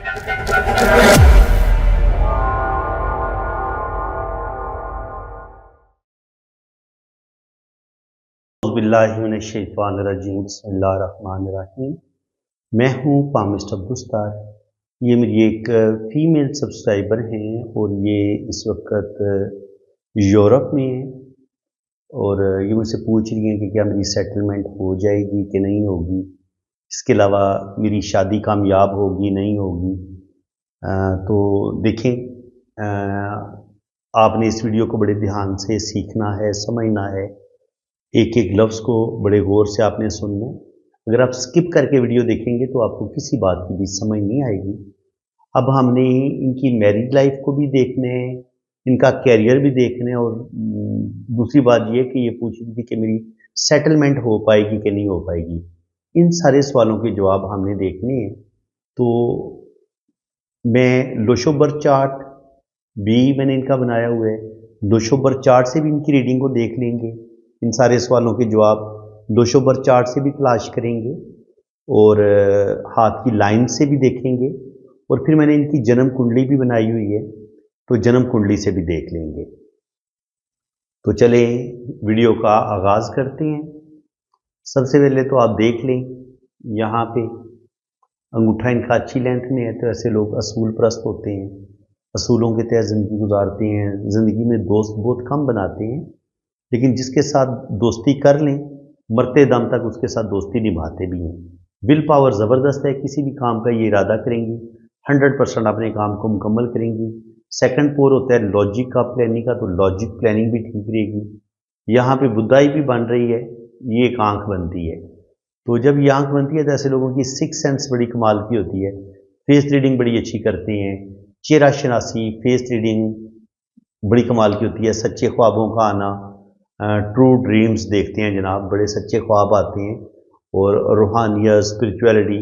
बिस्मिल्लाहिर्रहमानिर्रहीम बिस्मिल्लाहिर्रहमानिर्रहीम। मैं हूँ पामिस्ट अब्दुस्तार। ये मेरी एक फ़ीमेल सब्सक्राइबर हैं और ये इस वक्त यूरोप में हैं और ये मुझसे पूछ रही हैं कि क्या मेरी सेटलमेंट हो जाएगी कि नहीं होगी, इसके अलावा मेरी शादी कामयाब होगी नहीं होगी। तो देखें, आपने इस वीडियो को बड़े ध्यान से सीखना है, समझना है, एक एक लफ्ज़ को बड़े गौर से आपने सुनना है। अगर आप स्किप करके वीडियो देखेंगे तो आपको किसी बात की भी समझ नहीं आएगी। अब हमने इनकी मैरिड लाइफ को भी देखना है, इनका कैरियर भी देखना है और दूसरी बात ये कि ये पूछ रही थी कि मेरी सेटलमेंट हो पाएगी कि नहीं हो पाएगी। इन सारे सवालों के जवाब हमने देखने हैं। तो मैं लोशो बर्थ चार्ट भी मैंने इनका बनाया हुआ है, लोशो बर्थ चार्ट से भी इनकी रीडिंग को देख लेंगे। इन सारे सवालों के जवाब लोशो बर्थ चार्ट से भी तलाश करेंगे और हाथ की लाइन से भी देखेंगे और फिर मैंने इनकी जन्म कुंडली भी बनाई हुई है, तो जन्म कुंडली से भी देख लेंगे। तो चलें वीडियो का आगाज़ करते हैं। सबसे पहले तो आप देख लें, यहाँ पे अंगूठा इनका अच्छी लेंथ में है, तो ऐसे लोग असूल परस्त होते हैं, असूलों के तहत ज़िंदगी गुजारते हैं, ज़िंदगी में दोस्त बहुत कम बनाते हैं, लेकिन जिसके साथ दोस्ती कर लें मरते दम तक उसके साथ दोस्ती निभाते भी हैं। विल पावर ज़बरदस्त है, किसी भी काम का ये इरादा करेंगी 100% अपने काम को मुकम्मल करेंगी। सेकंड पोर होता है लॉजिक का, प्लानिंग का, तो लॉजिक प्लानिंग भी ठीक रहेगी। यहाँ पे बुद्धाई भी बन रही है, ये एक आँख बनती है, तो जब ये आँख बनती है तो ऐसे लोगों की सिक्स सेंस बड़ी कमाल की होती है। फेस रीडिंग बड़ी अच्छी करते हैं, चेहरा शनासी, फेस रीडिंग बड़ी कमाल की होती है, सच्चे ख्वाबों का आना, ट्रू ड्रीम्स देखते हैं जनाब, बड़े सच्चे ख्वाब आते हैं और रूहानियत, स्पिरिचुअलिटी,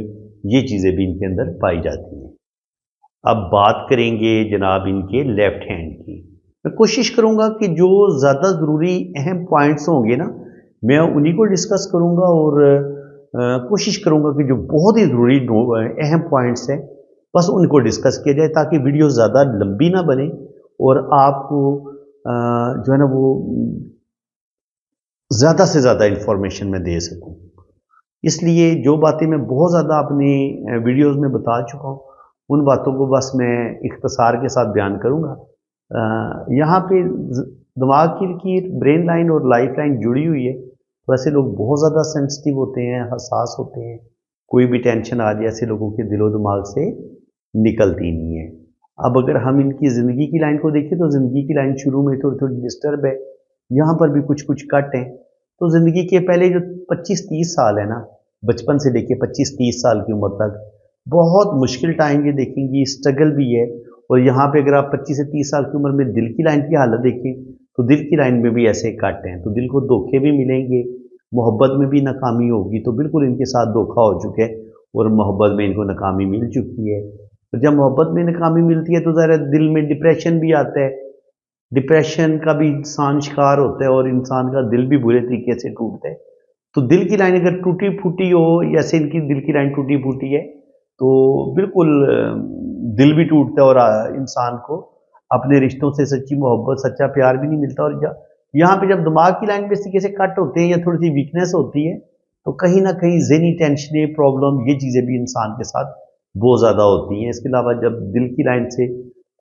ये चीज़ें भी इनके अंदर पाई जाती हैं। अब बात करेंगे जनाब इनके लेफ्ट हैंड की। मैं कोशिश करूंगा कि जो ज़्यादा ज़रूरी अहम पॉइंट्स होंगे ना, मैं उन्हीं को डिस्कस करूंगा और कोशिश करूंगा कि जो बहुत ही ज़रूरी अहम पॉइंट्स हैं बस उनको डिस्कस किया जाए, ताकि वीडियो ज़्यादा लंबी ना बने और आपको जो है ना वो ज़्यादा से ज़्यादा इन्फॉर्मेशन मैं दे सकूं। इसलिए जो बातें मैं बहुत ज़्यादा अपनी वीडियोस में बता चुका हूँ, उन बातों को बस मैं इख्तिसार के साथ बयान करूँगा। यहाँ पे दिमाग की लकीर, ब्रेन लाइन और लाइफ लाइन जुड़ी हुई है, तो ऐसे लोग बहुत ज़्यादा सेंसिटिव होते हैं, हसास होते हैं। कोई भी टेंशन आ जाए ऐसे लोगों के दिलो दिमाग से निकलती नहीं है। अब अगर हम इनकी ज़िंदगी की लाइन को देखें तो ज़िंदगी की लाइन शुरू में थोड़ी थोड़ी डिस्टर्ब है, यहाँ पर भी कुछ कुछ कट हैं। तो ज़िंदगी के पहले जो 25-30 साल है ना, बचपन से लेके 25-30 साल की उम्र तक बहुत मुश्किल टाइम ये देखेंगी, स्ट्रगल भी है। और यहाँ पे अगर आप 25 से 30 साल की उम्र में दिल की लाइन की हालत देखें तो दिल की लाइन में भी ऐसे कट हैं, तो दिल को धोखे भी मिलेंगे, मोहब्बत में भी नाकामी होगी, तो बिल्कुल इनके साथ धोखा हो चुका है और मोहब्बत में इनको नाकामी मिल चुकी है। तो जब मोहब्बत में नाकामी मिलती है तो ज़रा दिल में डिप्रेशन भी आता है, डिप्रेशन का भी इंसान शिकार होता है और इंसान का दिल भी बुरे तरीके से टूटता है। तो दिल की लाइन अगर टूटी फूटी हो, जैसे इनकी दिल की लाइन टूटी फूटी है, तो बिल्कुल दिल भी टूटता है और इंसान को अपने रिश्तों से सच्ची मोहब्बत, सच्चा प्यार भी नहीं मिलता। और यहाँ पे जब दिमाग की लाइन पे इस तरीके से कट होते हैं या थोड़ी सी वीकनेस होती है, तो कहीं ना कहीं ज़हनी टेंशनें, प्रॉब्लम, ये चीज़ें भी इंसान के साथ बहुत ज़्यादा होती हैं। इसके अलावा जब दिल की लाइन से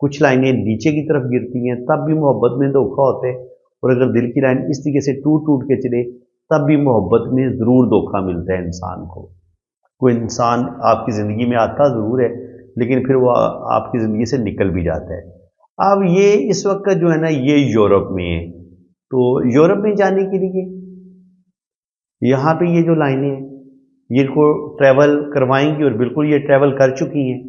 कुछ लाइनें नीचे की तरफ गिरती हैं तब भी मोहब्बत में धोखा होता है, और अगर दिल की लाइन इस तरीके से टूट टूट के चले तब भी मोहब्बत में ज़रूर धोखा मिलता है इंसान को। कोई इंसान आपकी ज़िंदगी में आता ज़रूर है, लेकिन फिर वो आपकी ज़िंदगी से निकल भी जाता है। अब ये इस वक्त जो है ना, ये यूरोप में है, तो यूरोप में जाने के लिए यहाँ पे ये जो लाइनें हैं ये इनको ट्रैवल करवाएंगी और बिल्कुल ये ट्रैवल कर चुकी हैं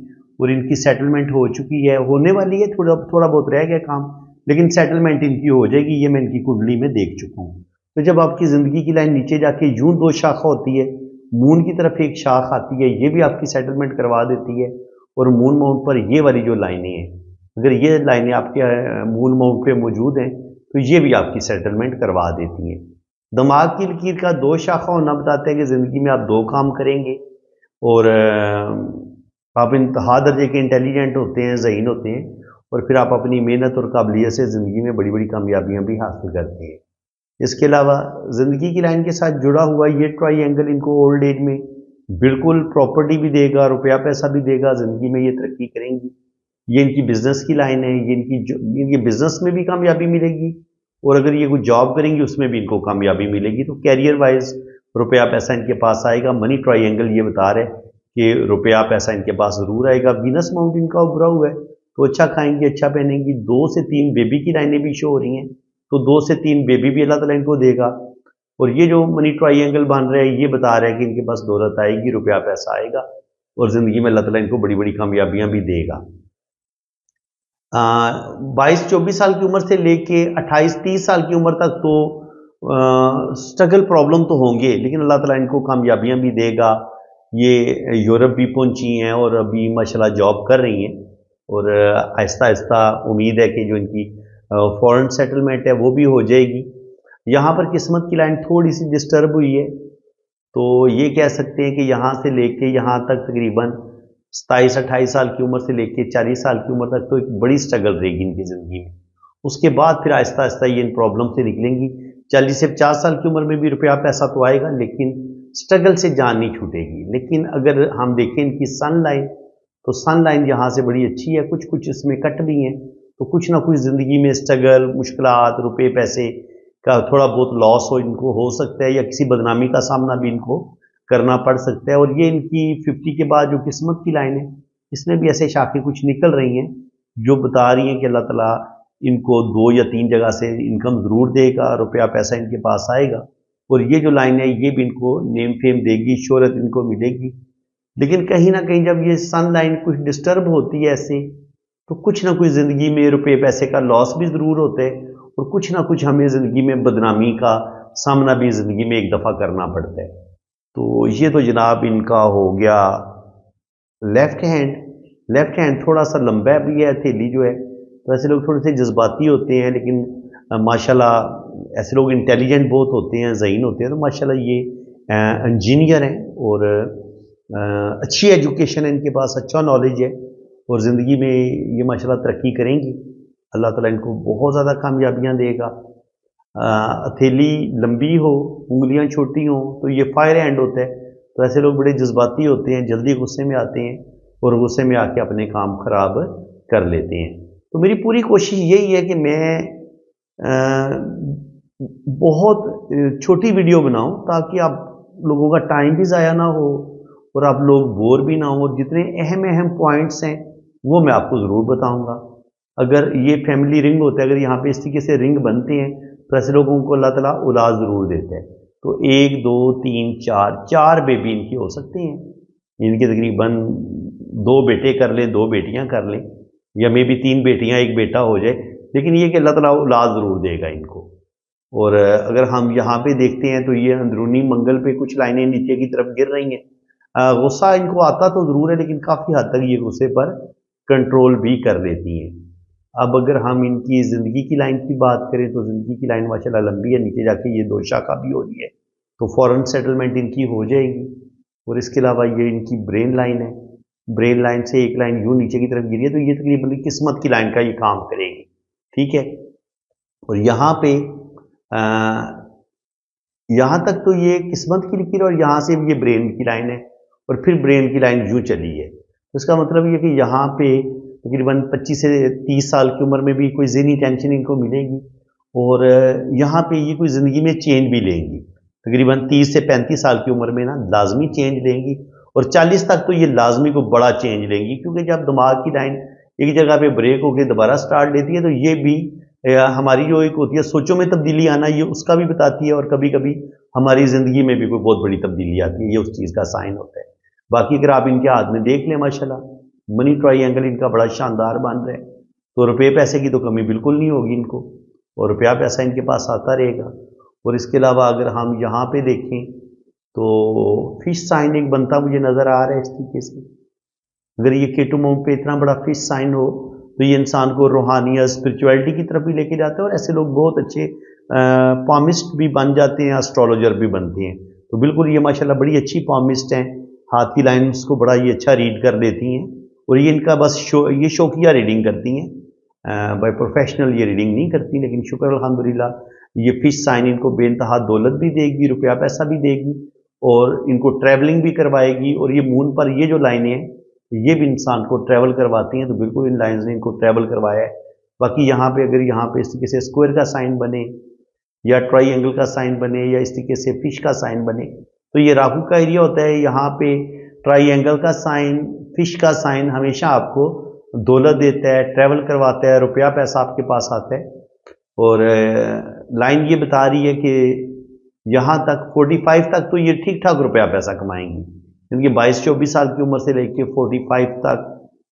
और इनकी सेटलमेंट हो चुकी है, होने वाली है, थोड़ा थोड़ा बहुत रह गया काम, लेकिन सेटलमेंट इनकी हो जाएगी, ये मैं इनकी कुंडली में देख चुका हूँ। तो जब आपकी ज़िंदगी की लाइन नीचे जाके यूं दो शाखा होती है, मून की तरफ एक शाख आती है, ये भी आपकी सेटलमेंट करवा देती है। और मून माउंट पर ये वाली जो लाइनें हैं, अगर ये लाइनें आपके मून माउंट पे मौजूद हैं तो ये भी आपकी सेटलमेंट करवा देती हैं। दिमाग की लकीर का दो शाखा होना बताता है कि ज़िंदगी में आप दो काम करेंगे और आप इंतहा दर्जे के इंटेलिजेंट होते हैं, ज़हीन होते हैं, और फिर आप अपनी मेहनत और काबिलियत से ज़िंदगी में बड़ी बड़ी कामयाबियाँ भी हासिल करते हैं। इसके अलावा ज़िंदगी की लाइन के साथ जुड़ा हुआ ये ट्रायंगल इनको ओल्ड एज में बिल्कुल प्रॉपर्टी भी देगा, रुपया पैसा भी देगा, ज़िंदगी में ये तरक्की करेंगी। ये इनकी बिज़नेस की लाइन है, ये इनकी बिज़नेस में भी कामयाबी मिलेगी, और अगर ये कोई जॉब करेंगी उसमें भी इनको कामयाबी मिलेगी। तो कैरियर वाइज रुपया पैसा इनके पास आएगा। मनी ट्रायंगल ये बता रहे हैं कि रुपया पैसा इनके पास ज़रूर आएगा। वीनस माउंट इनका उभरा हुआ है, तो अच्छा खाएंगी, अच्छा पहनेंगी। 2 से 3 बेबी की लाइनें भी शो हो रही हैं, तो 2 से 3 बेबी भी अल्लाह ताला इनको देगा। और ये जो मनी ट्रायंगल बन रहा है ये बता रहा है कि इनके पास दौलत आएगी, रुपया पैसा आएगा, और ज़िंदगी में अल्लाह ताला इनको बड़ी बड़ी कामयाबियाँ भी देगा। 22-24 साल की उम्र से लेके 28-30 साल की उम्र तक तो स्ट्रगल प्रॉब्लम तो होंगे, लेकिन अल्लाह ताला इनको कामयाबियाँ भी देगा। ये यूरोप भी पहुंची हैं और अभी माशाल्लाह जॉब कर रही हैं, और आहिस्ता आहिस्ता उम्मीद है कि जो इनकी फॉरेन सेटलमेंट है वो भी हो जाएगी। यहाँ पर किस्मत की लाइन थोड़ी सी डिस्टर्ब हुई है, तो ये कह सकते हैं कि यहाँ से लेके यहाँ तक तकरीबन 27-28 साल की उम्र से लेके 40 साल की उम्र तक तो एक बड़ी स्ट्रगल रहेगी इनकी ज़िंदगी में। उसके बाद फिर आहिस्ता आहिस्ता ये इन प्रॉब्लम से निकलेंगी। 40 से 50 साल की उम्र में भी रुपया पैसा तो आएगा, लेकिन स्ट्रगल से जान नहीं छूटेगी। लेकिन अगर हम देखें इनकी सन लाइन, तो सन लाइन यहाँ से बड़ी अच्छी है। कुछ कुछ इसमें कट भी हैं, तो कुछ ना कुछ ज़िंदगी में स्ट्रगल, मुश्किलात, रुपये पैसे का थोड़ा बहुत लॉस हो इनको हो सकता है, या किसी बदनामी का सामना भी इनको करना पड़ सकता है। और ये इनकी 50 के बाद जो किस्मत की लाइन है, इसमें भी ऐसे शाखें कुछ निकल रही हैं जो बता रही हैं कि अल्लाह ताला इनको 2 या 3 जगह से इनकम ज़रूर देगा, रुपया पैसा इनके पास आएगा। और ये जो लाइन है ये भी इनको नेम फेम देगी, शोहरत इनको मिलेगी। लेकिन कहीं ना कहीं जब ये सन लाइन कुछ डिस्टर्ब होती है ऐसे, तो कुछ ना कुछ ज़िंदगी में रुपये पैसे का लॉस भी ज़रूर होता है, और कुछ ना कुछ हमें ज़िंदगी में बदनामी का सामना भी ज़िंदगी में एक दफ़ा करना पड़ता है। तो ये तो जनाब इनका हो गया लेफ्ट हैंड। लेफ्ट हैंड थोड़ा सा लंबा भी है, हथेली जो है, तो ऐसे लोग थोड़े से जज्बाती होते हैं, लेकिन माशाल्लाह ऐसे लोग इंटेलिजेंट बहुत होते हैं, ज़हीन होते हैं। तो माशाल्लाह ये इंजीनियर हैं, और अच्छी एजुकेशन है इनके पास, अच्छा नॉलेज है, और ज़िंदगी में ये माशाल्लाह तरक्की करेंगी। अल्लाह ताला इनको बहुत ज़्यादा कामयाबियाँ देगा। हथेली लंबी हो, उंगलियां छोटी हों, तो ये फायर हैंड होता है। तो ऐसे लोग बड़े जज्बाती होते हैं, जल्दी गुस्से में आते हैं, और गुस्से में आके अपने काम खराब कर लेते हैं। तो मेरी पूरी कोशिश यही है कि मैं बहुत छोटी वीडियो बनाऊं, ताकि आप लोगों का टाइम भी ज़ाया ना हो, और आप लोग बोर भी ना हो। और जितने अहम अहम पॉइंट्स हैं वो मैं आपको ज़रूर बताऊंगा। अगर ये फैमिली रिंग होता है, अगर यहाँ पे इस तरीके से रिंग बनते हैं, तो ऐसे लोगों को अल्लाह ताला औलाद ज़रूर देता है। तो 1 2 3 4 बेबी इनकी हो सकती हैं। इनके तकरीबन 2 बेटे कर लें, 2 बेटियां कर लें, या मे भी 3 बेटियां 1 बेटा हो जाए, लेकिन ये कि अल्लाह ताला औलाद ज़रूर देगा इनको। और अगर हम यहाँ पे देखते हैं, तो ये अंदरूनी मंगल पे कुछ लाइनें नीचे की तरफ गिर रही हैं। गुस्सा इनको आता तो ज़रूर है, लेकिन काफ़ी हद तक ये गुस्से पर कंट्रोल भी कर लेती हैं। अब अगर हम इनकी ज़िंदगी की लाइन की बात करें, तो ज़िंदगी की लाइन माशाल्लाह लंबी है, नीचे जाके ये 2 शाखा भी हो रही है, तो फॉरेन सेटलमेंट इनकी हो जाएगी। और इसके अलावा ये इनकी ब्रेन लाइन है, ब्रेन लाइन से एक लाइन यूँ नीचे की तरफ गिरी है, तो ये तकरीबन किस्मत की लाइन का ये काम करेगी, ठीक है। और यहाँ पे यहाँ तक तो ये किस्मत की लिखी है, और यहाँ से ये ब्रेन की लाइन है, और फिर ब्रेन की लाइन यूँ चली है। तो इसका मतलब ये कि यहाँ पे तकरीबन 25 से 30 साल की उम्र में भी कोई ज़हनी टेंशन इनको मिलेगी, और यहाँ पे ये कोई ज़िंदगी में चेंज भी लेंगी। तकरीबन 30 से 35 साल की उम्र में ना लाजमी चेंज लेंगी, और 40 तक तो ये लाजमी को बड़ा चेंज लेंगी, क्योंकि जब दिमाग की लाइन एक जगह पे ब्रेक होकर दोबारा स्टार्ट लेती है, तो ये भी हमारी जो एक होती है सोचों में तब्दीली आना, ये उसका भी बताती है, और कभी कभी हमारी ज़िंदगी में भी कोई बहुत बड़ी तब्दीली आती है, ये उस चीज़ का साइन होता है। बाकी अगर आप इनके हाथ में देख लें, माशाल्लाह मनी ट्रायंगल इनका बड़ा शानदार बन रहा है, तो रुपये पैसे की तो कमी बिल्कुल नहीं होगी इनको, और रुपया पैसा इनके पास आता रहेगा। और इसके अलावा अगर हम यहाँ पे देखें, तो फिश साइन एक बनता मुझे नज़र आ रहा है इस तरीके से। अगर ये केटू माउंट पे इतना बड़ा फिश साइन हो, तो ये इंसान को रूहानियत, स्पिरिचुअलिटी की तरफ भी लेके जाता है, और ऐसे लोग बहुत अच्छे पामिस्ट भी बन जाते हैं, एस्ट्रोलॉजर भी बनते हैं। तो बिल्कुल ये माशाल्लाह बड़ी अच्छी पामिस्ट हैं, हाथ की लाइन्स को बड़ा ये अच्छा रीड कर लेती हैं, और ये इनका बस ये शौकिया रीडिंग करती हैं, बाय प्रोफेशनल ये रीडिंग नहीं करती, लेकिन शुक्र अल्हम्दुलिल्लाह ये फिश साइन इनको बेइंतहा दौलत भी देगी, रुपया पैसा भी देगी, और इनको ट्रैवलिंग भी करवाएगी। और ये मून पर ये जो लाइनें हैं ये भी इंसान को ट्रैवल करवाती हैं, तो बिल्कुल इन लाइन्स ने इनको ट्रैवल करवाया है। बाकी यहाँ पे अगर यहाँ पे इस तरीके से स्क्वायर का साइन बने या ट्राइंगल का साइन बने या इस तरीके से फिश का साइन बने, तो ये राहु का एरिया होता है। यहाँ पे ट्राइंगल का साइन, फिश का साइन हमेशा आपको दौलत देता है, ट्रैवल करवाता है, रुपया पैसा आपके पास आता है। और लाइन ये बता रही है कि यहाँ तक 45 तक तो ये ठीक ठाक रुपया पैसा कमाएंगी, क्योंकि 22-24 साल की उम्र से लेकर 45 तक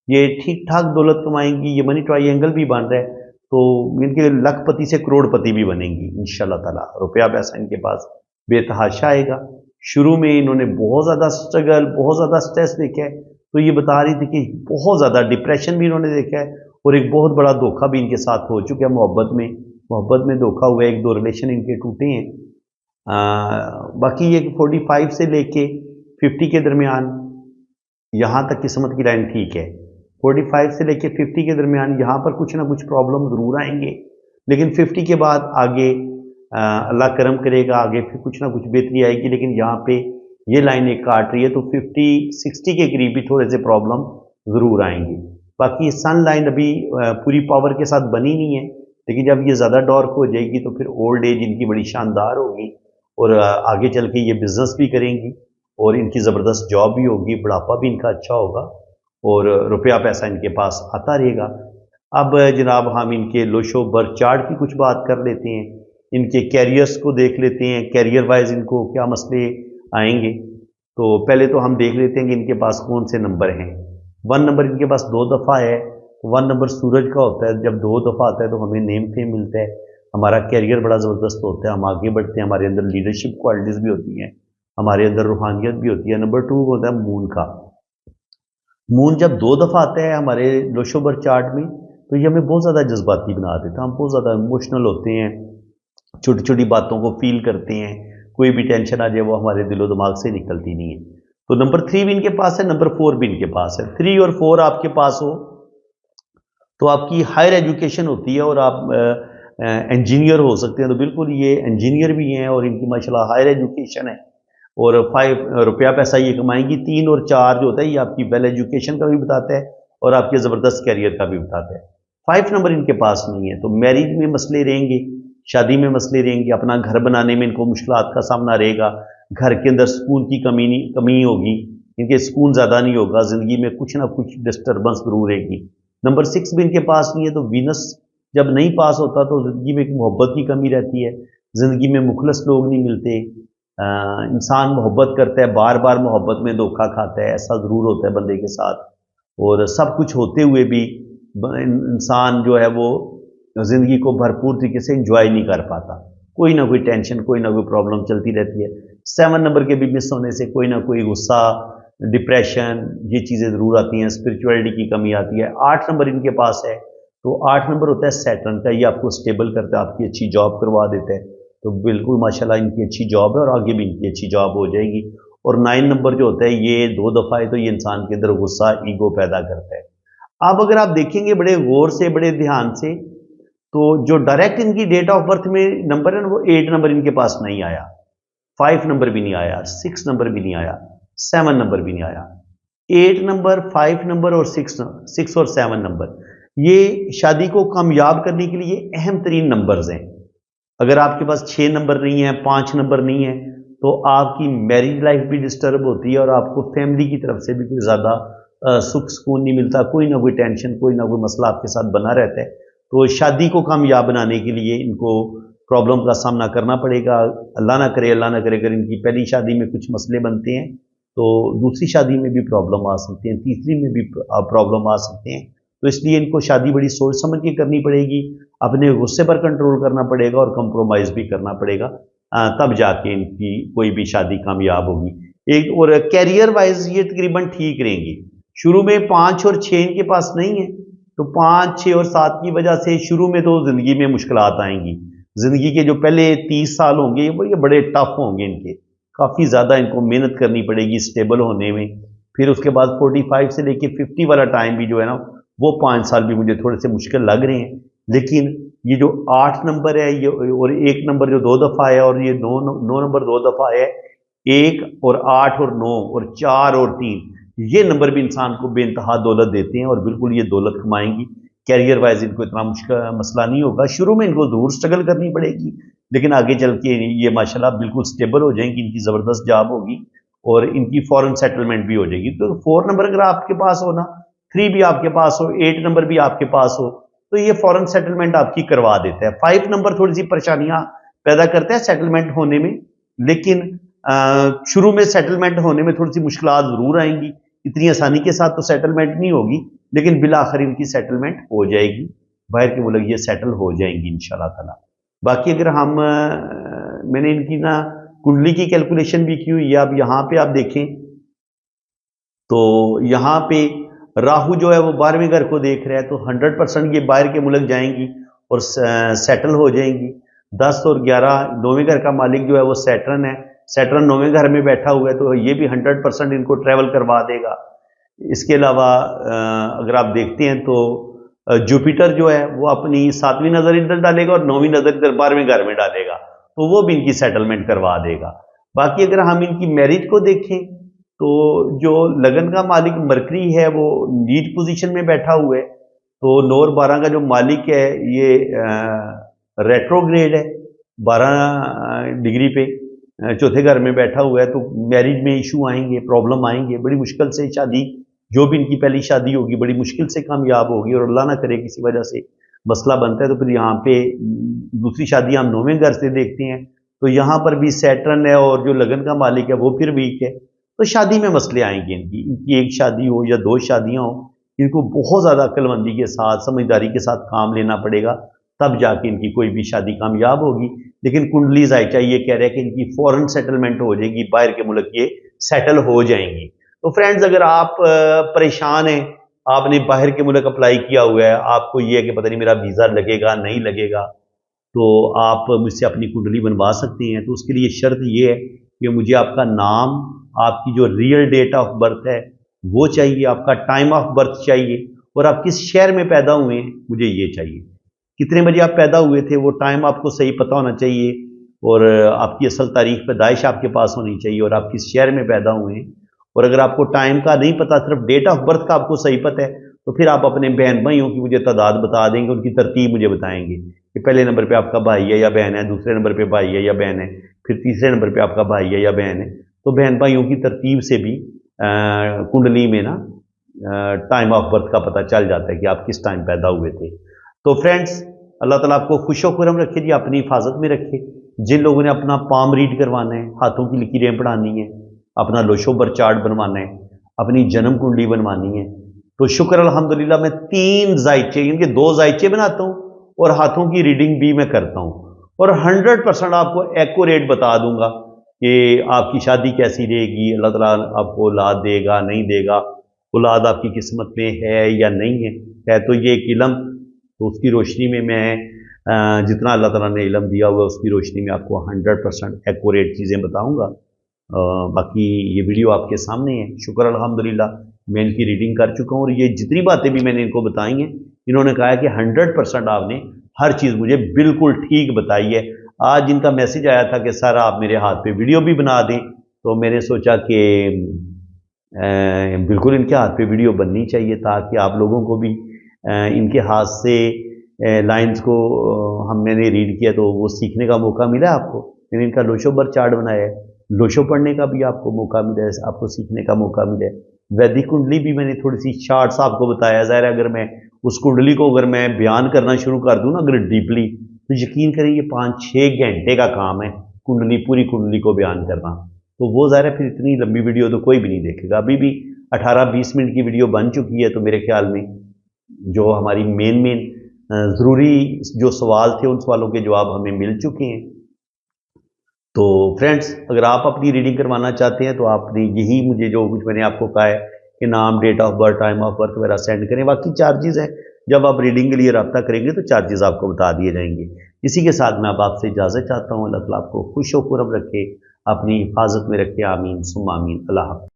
ये ठीक ठाक दौलत कमाएंगी। ये मनी ट्राइंगल भी बन रहा है, तो इनके लखपति से करोड़पति भी बनेंगी इंशाल्लाह ताला। रुपया पैसा इनके पास बेतहाशा आएगा। शुरू में इन्होंने बहुत ज़्यादा स्ट्रगल, बहुत ज़्यादा स्ट्रेस देखा है, तो ये बता रही थी कि बहुत ज़्यादा डिप्रेशन भी इन्होंने देखा है, और एक बहुत बड़ा धोखा भी इनके साथ हो चुका है मोहब्बत में धोखा हुआ है, 1-2 रिलेशन इनके टूटे हैं। बाकी ये 45 से लेके 50 के दरमियान यहाँ तक किस्मत की लाइन ठीक है। 45 से लेके 50 के दरमियान यहाँ पर कुछ ना कुछ प्रॉब्लम ज़रूर आएंगे, लेकिन 50 के बाद आगे अल्लाह करम करेगा, आगे फिर कुछ ना कुछ बेहतरी आएगी। लेकिन यहाँ पे ये लाइन एक काट रही है, तो 50-60 के करीब भी थोड़े से प्रॉब्लम ज़रूर आएंगे। बाकी सन लाइन अभी पूरी पावर के साथ बनी नहीं है, लेकिन जब ये ज़्यादा डार्क हो जाएगी तो फिर ओल्ड एज इनकी बड़ी शानदार होगी, और आगे चल के ये बिज़नेस भी करेंगी, और इनकी ज़बरदस्त जॉब भी होगी, बुढ़ापा भी इनका अच्छा होगा, और रुपया पैसा इनके पास आता रहेगा। अब जनाब हम इनके लोशो बर्थ चार्ट की कुछ बात कर लेते हैं, इनके कैरियर्स को देख लेते हैं, कैरियर वाइज इनको क्या मसले आएंगे। तो पहले तो हम देख लेते हैं कि इनके पास कौन से नंबर हैं। 1 नंबर इनके पास 2 दफ़ा है। 1 नंबर सूरज का होता है, जब 2 दफ़ा आता है तो हमें नेम फेम मिलता है, हमारा कैरियर बड़ा ज़बरदस्त होता है, हम आगे बढ़ते हैं, हमारे अंदर लीडरशिप क्वालिटीज़ भी होती हैं, हमारे अंदर रूहानियत भी होती है। नंबर 2 होता है मून का। मून जब 2 दफ़ा आता है हमारे लोशो बर्थ चार्ट में, तो ये हमें बहुत ज़्यादा जज्बाती बना देता है, हम बहुत ज़्यादा इमोशनल होते हैं, छोटी छोटी बातों को फील करते हैं, कोई भी टेंशन आ जाए वो हमारे दिलो दिमाग से निकलती नहीं है। तो नंबर 3 भी इनके पास है, नंबर 4 भी इनके पास है। 3 और 4 आपके पास हो तो आपकी हायर एजुकेशन होती है, और आप इंजीनियर हो सकते हैं, तो बिल्कुल ये इंजीनियर भी हैं, और इनकी माशाल्लाह हायर एजुकेशन है, और 5 रुपया पैसा ये कमाएंगी। 3 और 4 जो होता है ये आपकी वेल एजुकेशन का भी बताता है, और आपके ज़बरदस्त कैरियर का भी बताता है। 5 नंबर इनके पास नहीं है, तो मैरिज में मसले रहेंगे, शादी में मसले रहेंगे, अपना घर बनाने में इनको मुश्किलात का सामना रहेगा, घर के अंदर सुकून की कमी होगी, इनके सुकून ज़्यादा नहीं होगा, ज़िंदगी में कुछ ना कुछ डिस्टर्बेंस जरूर रहेगी। नंबर 6 भी इनके पास नहीं है, तो वीनस जब नहीं पास होता तो ज़िंदगी में एक मोहब्बत की कमी रहती है, ज़िंदगी में मुखलस लोग नहीं मिलते, इंसान मोहब्बत करता है, बार बार मोहब्बत में धोखा खाता है, ऐसा ज़रूर होता है बंदे के साथ। और सब कुछ होते हुए भी इंसान जो है वो ज़िंदगी को भरपूर तरीके से इंजॉय नहीं कर पाता, कोई ना कोई टेंशन, कोई ना कोई प्रॉब्लम चलती रहती है। 7 नंबर के भी मिस होने से कोई ना कोई गुस्सा, डिप्रेशन, ये चीज़ें ज़रूर आती हैं, स्पिरिचुअलिटी की कमी आती है। 8 नंबर इनके पास है, तो 8 नंबर होता है सैटर्न का, ये आपको स्टेबल करता है, आपकी अच्छी जॉब करवा देता है, तो बिल्कुल माशाल्लाह इनकी अच्छी जॉब है, और आगे भी इनकी अच्छी जॉब हो जाएगी। और 9 नंबर जो होता है ये 2 दफ़ा है, तो ये इंसान के अंदर गुस्सा, ईगो पैदा करता है। अब अगर आप देखेंगे बड़े गौर से, बड़े ध्यान से, तो जो डायरेक्ट इनकी डेट ऑफ बर्थ में नंबर है ना, वो 8 नंबर इनके पास नहीं आया, 5 नंबर भी नहीं आया, 6 नंबर भी नहीं आया, 7 नंबर भी नहीं आया। 8 नंबर, 5 नंबर और 6 और 7 नंबर, ये शादी को कामयाब करने के लिए अहम तरीन नंबर्स हैं। अगर आपके पास 6 नंबर नहीं है, 5 नंबर नहीं है, तो आपकी मैरिज लाइफ भी डिस्टर्ब होती है, और आपको फैमिली की तरफ से भी कोई ज़्यादा सुख सुकून नहीं मिलता, कोई ना कोई टेंशन, कोई ना कोई मसला आपके साथ बना रहता है। तो शादी को कामयाब बनाने के लिए इनको प्रॉब्लम का सामना करना पड़ेगा। अल्लाह ना करे अगर इनकी पहली शादी में कुछ मसले बनते हैं, तो दूसरी शादी में भी प्रॉब्लम आ सकती हैं, तीसरी में भी प्रॉब्लम आ सकते हैं। तो इसलिए इनको शादी बड़ी सोच समझ के करनी पड़ेगी, अपने गुस्से पर कंट्रोल करना पड़ेगा, और कंप्रोमाइज़ भी करना पड़ेगा, तब जाके इनकी कोई भी शादी कामयाब होगी। एक और कैरियर वाइज ये तकरीबन ठीक रहेंगी। शुरू में 5 और 6 इनके पास नहीं है, तो 5, 6 और 7 की वजह से शुरू में तो ज़िंदगी में मुश्किलात आएंगी। ज़िंदगी के जो पहले 30 साल होंगे ये बड़े टफ होंगे इनके, काफ़ी ज़्यादा इनको मेहनत करनी पड़ेगी स्टेबल होने में। फिर उसके बाद 45 से लेके 50 वाला टाइम भी जो है ना, वो 5 साल भी मुझे थोड़े से मुश्किल लग रहे हैं। लेकिन ये जो 8 नंबर है ये और 1 नंबर जो 2 दफ़ा आया और ये 9 नंबर 2 दफ़ा आया है, 1 और 8 और 9 और 4 और 3, ये नंबर भी इंसान को बेइंतहा दौलत देते हैं और बिल्कुल ये दौलत कमाएंगी। कैरियर वाइज इनको इतना मुश्किल मसला नहीं होगा। शुरू में इनको ज़रूर स्ट्रगल करनी पड़ेगी, लेकिन आगे चल के ये माशाल्लाह बिल्कुल स्टेबल हो जाएंगी, इनकी ज़बरदस्त जॉब होगी और इनकी फॉरेन सेटलमेंट भी हो जाएगी। तो 4 नंबर अगर आपके पास हो ना, 3 भी आपके पास हो, 8 नंबर भी आपके पास हो, तो ये फॉरेन सेटलमेंट आपकी करवा देता है। 5 नंबर थोड़ी सी परेशानियां पैदा करते हैं सेटलमेंट होने में, लेकिन शुरू में सेटलमेंट होने में थोड़ी सी मुश्किलात जरूर आएंगी। इतनी आसानी के साथ तो सेटलमेंट नहीं होगी, लेकिन बिल आखिर इनकी सेटलमेंट हो जाएगी। बाहर के मुल्क ये सेटल हो जाएंगी इंशाल्लाह ताला। बाकी अगर हम मैंने इनकी ना कुंडली की कैलकुलेशन भी की हुई है। अब यहाँ पे आप देखें तो यहाँ पे राहु जो है वो 12वें घर को देख रहा है, तो 100% ये बाहर के मुल्क जाएंगी और सेटल हो जाएंगी। 10 और 11 9वें घर का मालिक जो है वो सैटर्न है। सैटर्न 9वें घर में बैठा हुआ है, तो ये भी 100% इनको ट्रैवल करवा देगा। इसके अलावा अगर आप देखते हैं तो जुपिटर जो है वो अपनी 7वीं नज़र इधर डालेगा और 9वीं नज़र इधर 12वें घर में डालेगा, तो वो भी इनकी सेटलमेंट करवा देगा। बाकी अगर हम इनकी मैरिज को देखें तो जो लगन का मालिक मरकरी है वो नीट पोजीशन में बैठा हुआ है, तो 9 और 12 का जो मालिक है ये रेट्रोग्रेड है 12 डिग्री पे, चौथे घर में बैठा हुआ है। तो मैरिज में इशू आएंगे, प्रॉब्लम आएंगे, बड़ी मुश्किल से शादी, जो भी इनकी पहली शादी होगी बड़ी मुश्किल से कामयाब होगी और अल्लाह ना करे किसी वजह से मसला बनता है तो फिर यहाँ पे दूसरी शादी हम 9वें घर से देखते हैं, तो यहाँ पर भी सैटर्न है और जो लगन का मालिक है वो फिर वीक है, तो शादी में मसले आएंगे। इनकी एक शादी हो या 2 शादियां हो, इनको बहुत ज़्यादा अक्लमंदी के साथ समझदारी के साथ काम लेना पड़ेगा, तब जाके इनकी कोई भी शादी कामयाब होगी। लेकिन कुंडली जायचा ये कह रहे हैं कि इनकी फॉरेन सेटलमेंट हो जाएगी, बाहर के मुल्क ये सेटल हो जाएंगी। तो फ्रेंड्स अगर आप परेशान हैं, आपने बाहर के मुल्क अप्लाई किया हुआ है, आपको ये है कि पता नहीं मेरा वीज़ा लगेगा नहीं लगेगा, तो आप मुझसे अपनी कुंडली बनवा सकते हैं। तो उसके लिए शर्त ये है कि मुझे आपका नाम, आपकी जो रियल डेट ऑफ बर्थ है वो चाहिए, आपका टाइम ऑफ बर्थ चाहिए और आप किस शहर में पैदा हुए हैं मुझे ये चाहिए। कितने बजे आप पैदा हुए थे वो टाइम आपको सही पता होना चाहिए और आपकी असल तारीख पैदाइश आपके पास होनी चाहिए और आप किस शहर में पैदा हुए हैं। और अगर आपको टाइम का नहीं पता, सिर्फ डेट ऑफ बर्थ का आपको सही पता है, तो फिर आप अपने बहन भाइयों की मुझे तादाद बता देंगे, उनकी तरतीब मुझे बताएंगे कि पहले नंबर पे आपका भाई है या बहन है, दूसरे नंबर पे भाई है या बहन है, फिर तीसरे नंबर पे आपका भाई है या बहन है। तो बहन भाइयों की तरतीब से भी कुंडली में ना टाइम ऑफ बर्थ का पता चल जाता है कि आप किस टाइम पैदा हुए थे। तो फ्रेंड्स अल्लाह ताला आपको खुशो खुरम रखे जी, अपनी हिफाजत में रखे। जिन लोगों ने अपना पाम रीड करवाना है, हाथों की लकीरें पढ़ानी है, अपना लोशोबर चार्ट बनवाना है, अपनी जन्म कुंडली बनवानी है, तो शुक्र अल्हम्दुलिल्लाह मैं 3 जायचे, इनके 2 जायचे बनाता हूँ और हाथों की रीडिंग भी मैं करता हूँ और 100% आपको एक्यूरेट बता दूंगा कि आपकी शादी कैसी रहेगी, अल्लाह ताला आपको औलाद देगा नहीं देगा, औलाद आपकी किस्मत में है या नहीं है तो ये एक इलम, तो उसकी रोशनी में मैं जितना अल्लाह ताला ने इलम दिया हुआ है उसकी रोशनी में आपको 100% एक्यूरेट चीज़ें बताऊंगा। बाकी ये वीडियो आपके सामने है, शुक्र अल्हम्दुलिल्लाह मैं इनकी रीडिंग कर चुका हूँ और ये जितनी बातें भी मैंने इनको बताई हैं, इन्होंने कहा है कि 100% आपने हर चीज़ मुझे बिल्कुल ठीक बताई है। आज इनका मैसेज आया था कि सर आप मेरे हाथ पे वीडियो भी बना दें, तो मैंने सोचा कि बिल्कुल इनके हाथ पे वीडियो बननी चाहिए ताकि आप लोगों को भी इनके हाथ से लाइंस को मैंने रीड किया तो वो सीखने का मौका मिला आपको। मैंने इनका लोशोबर चार्ट बनाया है, लोशो पढ़ने का भी आपको मौका मिला है, आपको सीखने का मौका मिला है। वैदिक कुंडली भी मैंने थोड़ी सी शार्ट्स आपको बताया। ज़ाहिर अगर मैं उस कुंडली को अगर मैं बयान करना शुरू कर दूँ ना अगर डीपली, तो यकीन करें ये 5-6 घंटे का काम है कुंडली, पूरी कुंडली को बयान करना। तो वो ज़ाहिर फिर इतनी लंबी वीडियो तो कोई भी नहीं देखेगा। अभी भी 18-20 मिनट की वीडियो बन चुकी है, तो मेरे ख्याल में जो हमारी मेन ज़रूरी जो सवाल थे उन सवालों के जवाब हमें मिल चुके हैं। तो फ्रेंड्स अगर आप अपनी रीडिंग करवाना चाहते हैं तो आपने यही मुझे जो कुछ मैंने आपको कहा है कि नाम, date of birth, time of birth वगैरह सेंड करें। बाकी चार्जेस हैं, जब आप रीडिंग के लिए रब्ता करेंगे तो चार्जेस आपको बता दिए जाएंगे। इसी के साथ मैं अब आपसे इजाज़त चाहता हूँ। अल्लाह ताला आपको खुश व खुरम रखे, अपनी हिफाजत में रखे। आमीन सुम्मा आमीन। अल्लाह हाफ़िज़।